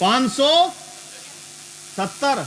570।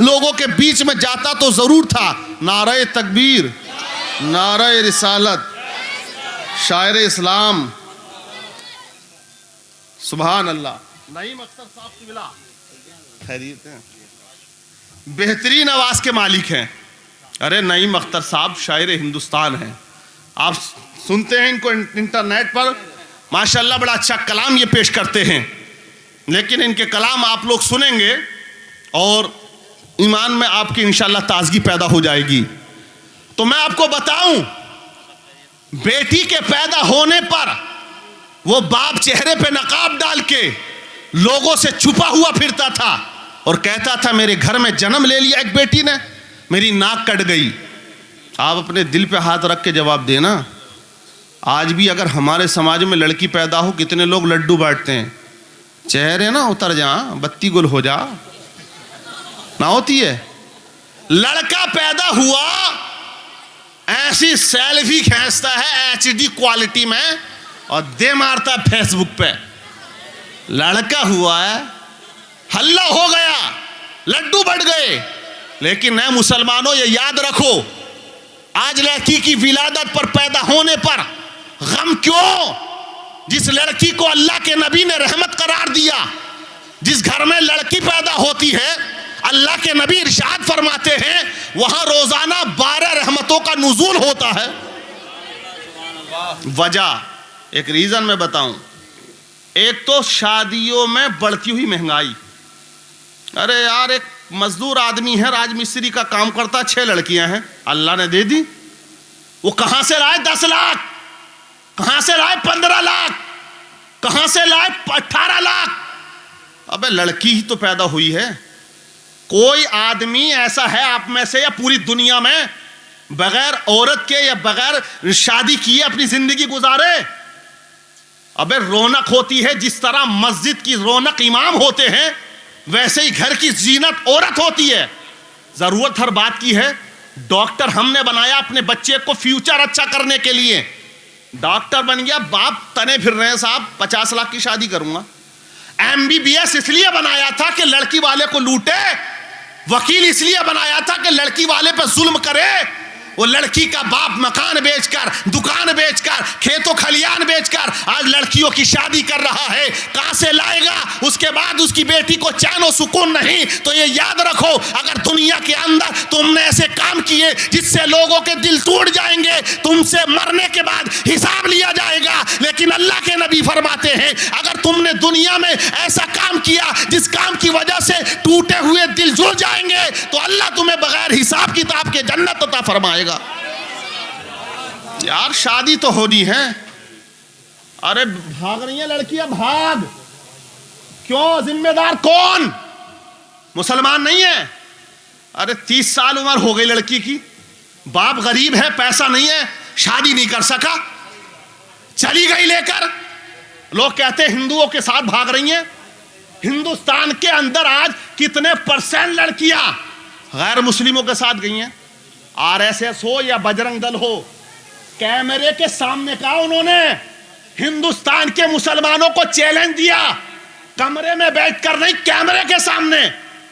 لوگوں کے بیچ میں جاتا تو ضرور تھا. نعرہ تکبیر, نعرہ رسالت, شاعر اسلام, سبحان اللہ. نعیم اختر صاحب کی بلا خیریت ہیں, بہترین آواز کے مالک ہیں. ارے نعیم اختر صاحب شاعر ہندوستان ہیں, آپ سنتے ہیں ان کو انٹرنیٹ پر, ماشاءاللہ بڑا اچھا کلام یہ پیش کرتے ہیں. لیکن ان کے کلام آپ لوگ سنیں گے اور ایمان میں آپ کی انشاءاللہ تازگی پیدا ہو جائے گی. تو میں آپ کو بتاؤں, بیٹی کے پیدا ہونے پر وہ باپ چہرے پہ نقاب ڈال کے لوگوں سے چھپا ہوا پھرتا تھا اور کہتا تھا میرے گھر میں جنم لے لیا ایک بیٹی نے, میری ناک کٹ گئی. آپ اپنے دل پہ ہاتھ رکھ کے جواب دینا, آج بھی اگر ہمارے سماج میں لڑکی پیدا ہو کتنے لوگ لڈو بانٹتے ہیں, چہرے نہ اتر جا, بتی گل ہو جا, نہ ہوتی ہے. لڑکا پیدا ہوا ایسی سیلفی کھینچتا ہے HD کوالٹی میں اور دے مارتا ہے فیس بک پہ. لڑکا ہوا ہے, ہلہ ہو گیا, لڈو بٹ گئے. لیکن اے مسلمانوں یہ یاد رکھو, آج لڑکی کی ولادت پر پیدا ہونے پر غم کیوں؟ جس لڑکی کو اللہ کے نبی نے رحمت قرار دیا, جس گھر میں لڑکی پیدا ہوتی ہے اللہ کے نبی ارشاد فرماتے ہیں وہاں روزانہ 12 رحمتوں کا نزول ہوتا ہے. وجہ ایک ریزن میں بتاؤں, ایک تو شادیوں میں بڑھتی ہوئی مہنگائی. ارے یار ایک مزدور آدمی ہے, راج مستری کا کام کرتا, 6 لڑکیاں ہیں, اللہ نے دے دی. وہ کہاں سے لائے 10 لاکھ, کہاں سے لائے 15 لاکھ, کہاں سے لائے 18 لاکھ. ابے لڑکی ہی تو پیدا ہوئی ہے. کوئی آدمی ایسا ہے آپ میں سے یا پوری دنیا میں بغیر عورت کے یا بغیر شادی کیے اپنی زندگی گزارے؟ ابے رونق ہوتی ہے, جس طرح مسجد کی رونق امام ہوتے ہیں ویسے ہی گھر کی زینت عورت ہوتی ہے. ضرورت ہر بات کی ہے. ڈاکٹر ہم نے بنایا اپنے بچے کو فیوچر اچھا کرنے کے لیے, ڈاکٹر بن گیا, باپ تنے پھر رہے ہیں صاحب 50 لاکھ کی شادی کروں گا. MBBS اس لیے بنایا تھا کہ لڑکی والے کو لوٹے, وکیل اس لیے بنایا تھا کہ لڑکی والے پہ ظلم کرے. وہ لڑکی کا باپ مکان بیچ کر, دکان بیچ کر, کھیتوں کھلیان بیچ کر آج لڑکیوں کی شادی کر رہا ہے. کہاں سے لائے گا؟ اس کے بعد اس کی بیٹی کو چین و سکون نہیں. تو یہ یاد رکھو, اگر دنیا کے اندر تم نے ایسے کام کیے جس سے لوگوں کے دل ٹوٹ جائیں گے, تم سے مرنے کے بعد حساب لیا جائے گا. لیکن اللہ کے نبی فرماتے ہیں اگر تم نے دنیا میں ایسا کام کیا جس کام کی وجہ سے ٹوٹے ہوئے دل جڑ جائیں گے تو اللہ تمہیں بغیر حساب کتاب کے جنت عطا فرمائے گا. یار شادی تو ہونی ہے. ارے بھاگ رہی ہیں لڑکیاں, بھاگ کیوں؟ ذمہ دار کون؟ مسلمان نہیں ہے. ارے 30 سال عمر ہو گئی لڑکی کی, باپ غریب ہے, پیسہ نہیں ہے, شادی نہیں کر سکا, چلی گئی لے کر. لوگ کہتے ہیں ہندوؤں کے ساتھ بھاگ رہی ہیں. ہندوستان کے اندر آج کتنے % لڑکیاں غیر مسلموں کے ساتھ گئی ہیں؟ RSS ہو یا بجرنگ دل ہو, کیمرے کے سامنے کہا انہوں نے, ہندوستان کے مسلمانوں کو چیلنج دیا, کمرے میں بیٹھ کر نہیں, کیمرے کے سامنے,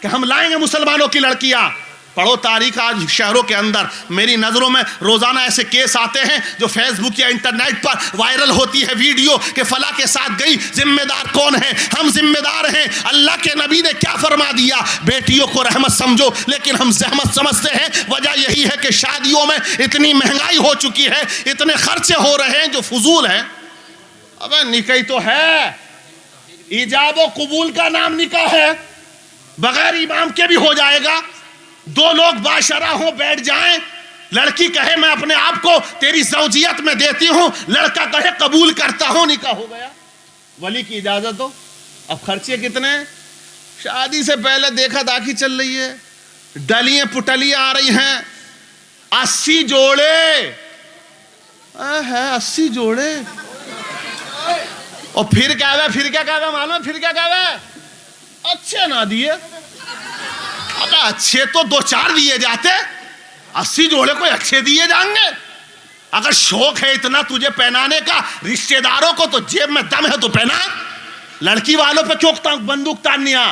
کہ ہم لائیں گے مسلمانوں کی لڑکیاں. پڑھو تاریخ آج شہروں کے اندر. میری نظروں میں روزانہ ایسے کیس آتے ہیں جو فیس بک یا انٹرنیٹ پر وائرل ہوتی ہے ویڈیو کہ فلاں کے ساتھ گئی. ذمہ دار کون ہے؟ ہم ذمہ دار ہیں. اللہ کے نبی نے کیا فرما دیا؟ بیٹیوں کو رحمت سمجھو, لیکن ہم زحمت سمجھتے ہیں. وجہ یہی ہے کہ شادیوں میں اتنی مہنگائی ہو چکی ہے, اتنے خرچے ہو رہے ہیں جو فضول ہیں. ابے نکاح تو ہے, ایجاب و قبول کا نام نکاح ہے, بغیر امام کے بھی ہو جائے گا. 2 لوگ باشرہ ہوں, بیٹھ جائیں, لڑکی کہے میں اپنے آپ کو تیری زوجیت میں دیتی ہوں, لڑکا کہے قبول کرتا ہوں, نکاح ہو گیا. ولی کی اجازت ہو. اب خرچے کتنے ہیں؟ شادی سے پہلے دیکھا داکھی چل رہی ہے, ڈلیاں پٹلیاں آ رہی ہیں, 80 جوڑے ہے, 80 جوڑے. اور پھر کیا ہے, پھر کیا کہا معلوم ہے, پھر کیا کہا ہے؟ اچھے نہ دیے. اگر اچھے تو 2-4 دیے جاتے, 80 جوڑے کوئی اچھے دیے جائیں گے؟ اگر شوق ہے اتنا تجھے پہنانے کا, رشتہ داروں کو تو جیب میں دم ہے تو پہنا. لڑکی والوں پہ کیوں بندوق تانیا؟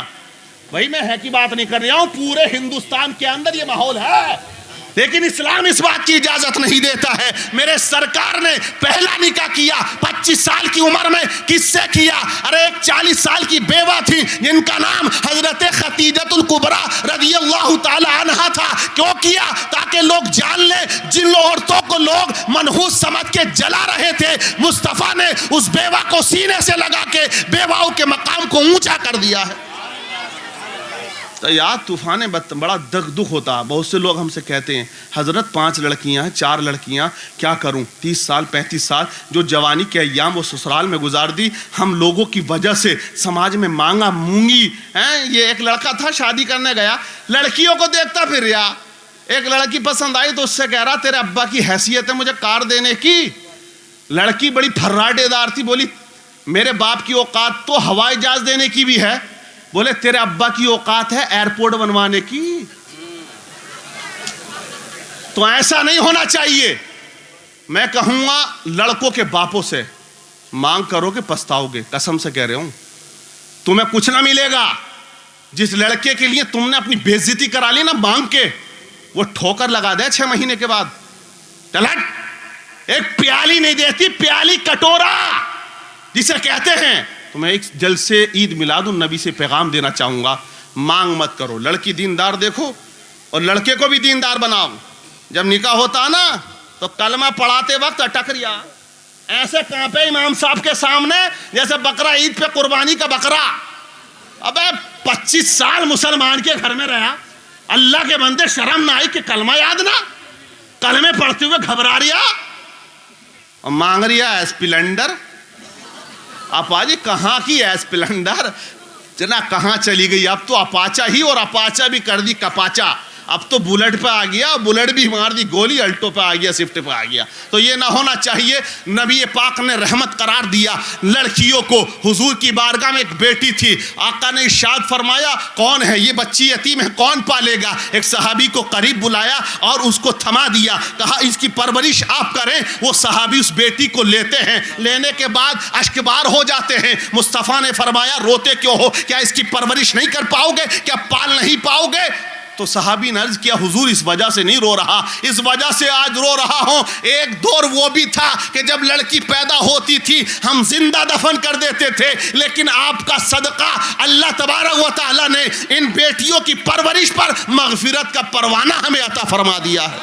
بھائی میں ہے کی بات نہیں کر رہا ہوں، پورے ہندوستان کے اندر یہ ماحول ہے، لیکن اسلام اس بات کی اجازت نہیں دیتا ہے۔ میرے سرکار نے پہلا نکاح کیا 25 سال کی عمر میں، کس سے کیا؟ ارے ایک 40 سال کی بیوہ تھی جن کا نام حضرت خدیجۃ الکبریٰ رضی اللہ تعالی عنہا تھا۔ کیوں کیا؟ تاکہ لوگ جان لیں، جن عورتوں کو لوگ منحوس سمجھ کے جلا رہے تھے، مصطفیٰ نے اس بیوہ کو سینے سے لگا کے بیواؤں کے مقام کو اونچا کر دیا ہے۔ تو یاد طوفان بڑا دکھ ہوتا ہے۔ بہت سے لوگ ہم سے کہتے ہیں حضرت 5 لڑکیاں ہیں، 4 لڑکیاں، کیا کروں؟ 30 سال 35 سال جو جوانی کے ایام وہ سسرال میں گزار دی، ہم لوگوں کی وجہ سے سماج میں مانگا مونگی ہیں۔ یہ ایک لڑکا تھا شادی کرنے گیا، لڑکیوں کو دیکھتا پھر رہا، ایک لڑکی پسند آئی تو اس سے کہہ رہا تیرے ابا کی حیثیت ہے مجھے کار دینے کی۔ لڑکی بڑی پھراٹے دار تھی، بولی میرے باپ کی اوقات تو ہوائی جہاز دینے کی بھی ہے، بولے تیرے ابا کی اوقات ہے ایئرپورٹ بنوانے کی۔ تو ایسا نہیں ہونا چاہیے۔ میں کہوں گا لڑکوں کے باپوں سے مانگ کرو کہ پچھتاؤ گے، قسم سے کہہ رہا ہوں، تمہیں کچھ نہ ملے گا۔ جس لڑکے کے لیے تم نے اپنی بے عزتی کرا لی نا مانگ کے، وہ ٹھوکر لگا دے 6 مہینے کے بعد۔ ٹلٹ ایک پیالی نہیں دیتی، پیالی کٹورا جسے کہتے ہیں۔ تو میں ایک جلسے عید میلاد النبی سے پیغام دینا چاہوں گا، مانگ مت کرو، لڑکی دیندار دیکھو اور لڑکے کو بھی دیندار بناؤ۔ جب نکاح ہوتا نا تو کلمہ پڑھاتے وقت اٹک ریا، ایسے کانپے امام صاحب کے سامنے جیسے بقرہ عید پہ قربانی کا بقرہ۔ ابے 25 سال مسلمان کے گھر میں رہا، اللہ کے بندے شرم نہ آئی کہ کلمہ یاد نہ، کلمے پڑھتے ہوئے گھبرا ریا اور مانگ ریا اسپلینڈر۔ اپا جی کہاں کی ہے اسپلینڈر؟ جنا کہاں چلی گئی؟ اب تو اپاچا ہی، اور اپاچا بھی کر دی کپاچا، اب تو بلٹ پہ آ گیا، بلٹ بھی مار دی گولی، الٹو پہ آ گیا، سوئفٹ پہ آ گیا۔ تو یہ نہ ہونا چاہیے۔ نبی پاک نے رحمت قرار دیا لڑکیوں کو۔ حضور کی بارگاہ میں ایک بیٹی تھی، آقا نے ارشاد فرمایا کون ہے یہ بچی؟ یتیم ہے، کون پالے گا؟ ایک صحابی کو قریب بلایا اور اس کو تھما دیا، کہا اس کی پرورش آپ کریں۔ وہ صحابی اس بیٹی کو لیتے ہیں، لینے کے بعد اشکبار ہو جاتے ہیں۔ مصطفیٰ نے فرمایا روتے کیوں ہو؟ کیا اس کی پرورش نہیں کر پاؤ گے؟ کیا پال نہیں پاؤ گے؟ تو صحابی نے عرض کیا حضور اس وجہ سے نہیں رو رہا، اس وجہ سے آج رو رہا ہوں، ایک دور وہ بھی تھا کہ جب لڑکی پیدا ہوتی تھی ہم زندہ دفن کر دیتے تھے، لیکن آپ کا صدقہ اللہ تبارک و تعالیٰ نے ان بیٹیوں کی پرورش پر مغفرت کا پروانہ ہمیں عطا فرما دیا ہے۔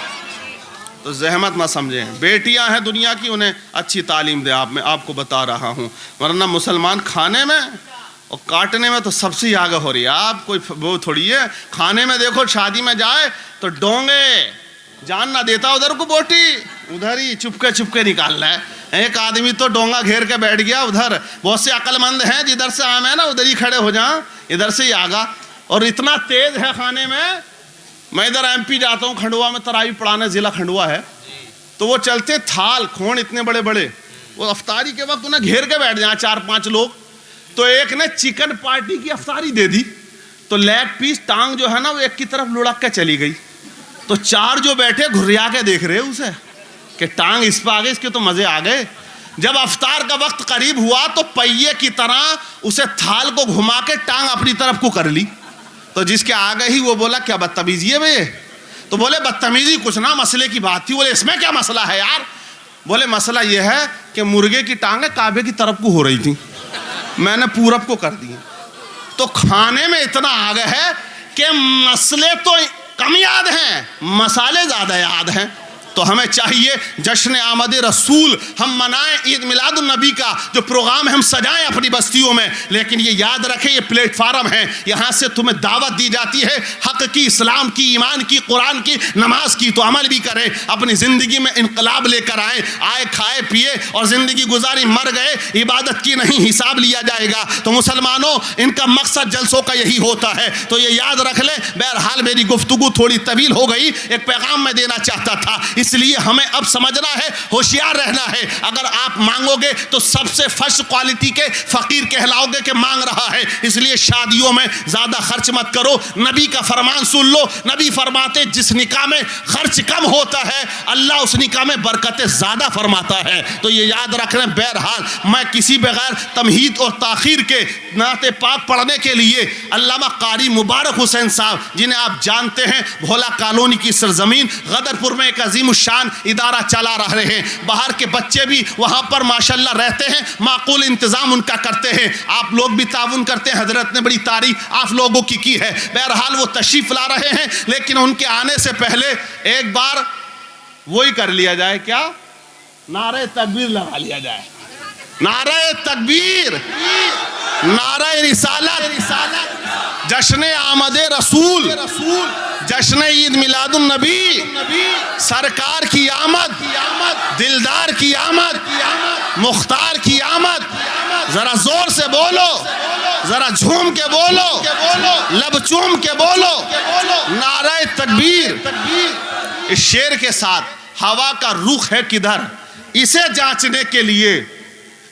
تو زحمت نہ سمجھیں، بیٹیاں ہیں دنیا کی، انہیں اچھی تعلیم دے۔ میں آپ کو بتا رہا ہوں، ورنہ مسلمان کھانے میں اور کاٹنے میں تو سب سے آگے ہو رہی ہے۔ آپ کوئی وہ تھوڑی ہے، کھانے میں دیکھو شادی میں جائے تو ڈونگے جان نہ دیتا ادھر کو بوٹی ادھر ہی چپکے نکال رہا ہے۔ ایک آدمی تو ڈونگا گھیر کے بیٹھ گیا ادھر۔ بہت سے عقل مند ہیں جدھر سے آم ہے نا ادھر ہی کھڑے ہو جائیں، ادھر سے ہی آگا۔ اور اتنا تیز ہے کھانے میں ادھر ایم پی جاتا ہوں کھنڈوا میں تراویح پڑھانے، ضلع کھنڈوا ہے، تو وہ چلتے تھال کھون اتنے بڑے بڑے، وہ افطاری کے وقت انہیں گھیر کے بیٹھ جائیں 4-5 لوگ۔ تو ایک نے چکن پارٹی کی افطاری دے دی، تو لیگ پیس ٹانگ جو ہے نا وہ ایک کی طرف لڑک کے چلی گئی۔ تو 4 جو بیٹھے گھریا کے دیکھ رہے اسے کہ ٹانگ اس پہ آ گئے، اس کے تو مزے آ گئے۔ جب افطار کا وقت قریب ہوا تو پہیے کی طرح اسے تھال کو گھما کے ٹانگ اپنی طرف کو کر لی۔ تو جس کے آگے ہی وہ بولا کیا بدتمیزی ہے بھائی؟ تو بولے بدتمیزی کچھ نہ، مسئلے کی بات تھی۔ بولے اس میں کیا مسئلہ ہے یار؟ بولے مسئلہ یہ ہے کہ مرغے کی ٹانگیں کعبے کی طرف کو ہو رہی تھی، میں نے پورب کو کر دی۔ تو کھانے میں اتنا آگے ہے کہ مسئلے تو کم یاد ہیں، مسالے زیادہ یاد ہیں۔ تو ہمیں چاہیے جشن آمد رسول ہم منائیں، عید میلاد النبی کا جو پروگرام ہم سجائیں اپنی بستیوں میں، لیکن یہ یاد رکھیں یہ پلیٹ فارم ہے، یہاں سے تمہیں دعوت دی جاتی ہے حق کی، اسلام کی، ایمان کی، قرآن کی، نماز کی۔ تو عمل بھی کریں، اپنی زندگی میں انقلاب لے کر آئیں۔ آئے کھائے پیے اور زندگی گزاری، مر گئے، عبادت کی نہیں، حساب لیا جائے گا۔ تو مسلمانوں ان کا مقصد جلسوں کا یہی ہوتا ہے، تو یہ یاد رکھ لیں۔ بہرحال میری گفتگو تھوڑی طویل ہو گئی، ایک پیغام میں دینا چاہتا تھا، اس اس لیے ہمیں اب سمجھنا ہے، ہوشیار رہنا ہے. اگر آپ مانگو گے تو سب سے فرسٹ کوالٹی کے فقیر کہلاؤ گے کہ مانگ رہا ہے. اس لیے شادیوں میں زیادہ خرچ مت کرو. نبی کا فرمان سن لو. نبی فرماتے جس نکاح میں خرچ کم ہوتا ہے اللہ اس نکاح میں برکتیں زیادہ فرماتا ہے. تو یہ یاد رکھنا. بہرحال میں کسی بغیر تمہید اور تاخیر کے نعت پاک پڑھنے کے لیے علامہ قاری مبارک حسین صاحب جنہیں آپ جانتے ہیں بھولا کالونی کی سرزمین غدرپور میں ایک عظیم الشان ادارہ چلا رہے ہیں. باہر کے بچے بھی وہاں پر ماشاءاللہ رہتے ہیں. معقول انتظام ان کا کرتے ہیں. آپ لوگ بھی تعاون کرتے ہیں. حضرت نے بڑی تعریف آپ لوگوں کی ہے. بہرحال وہ تشریف لا رہے ہیں لیکن ان کے آنے سے پہلے ایک بار وہی کر لیا جائے. کیا؟ نعرہ تکبیر لگا لیا جائے. نعرہ تکبیر، نعرہ رسالت، جشن آمد رسول، جشن عید میلاد النبی، سرکار کی آمد، دلدار کی آمد، مختار کی آمد. ذرا زور سے بولو، ذرا جھوم کے بولو، لب چوم کے بولو. نعرہ تکبیر. اس شعر کے ساتھ ہوا کا رخ ہے کدھر، اسے جانچنے کے لیے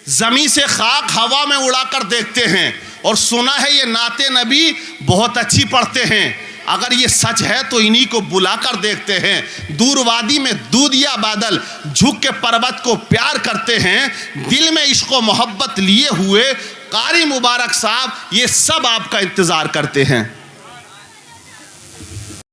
زمین سے خاک ہوا میں اڑا کر دیکھتے ہیں اور سنا ہے یہ نعت نبی بہت اچھی پڑھتے ہیں. اگر یہ سچ ہے تو انہی کو بلا کر دیکھتے ہیں. دور وادی میں دودیا بادل جھک کے پروت کو پیار کرتے ہیں. دل میں عشق و محبت لیے ہوئے قاری مبارک صاحب یہ سب آپ کا انتظار کرتے ہیں.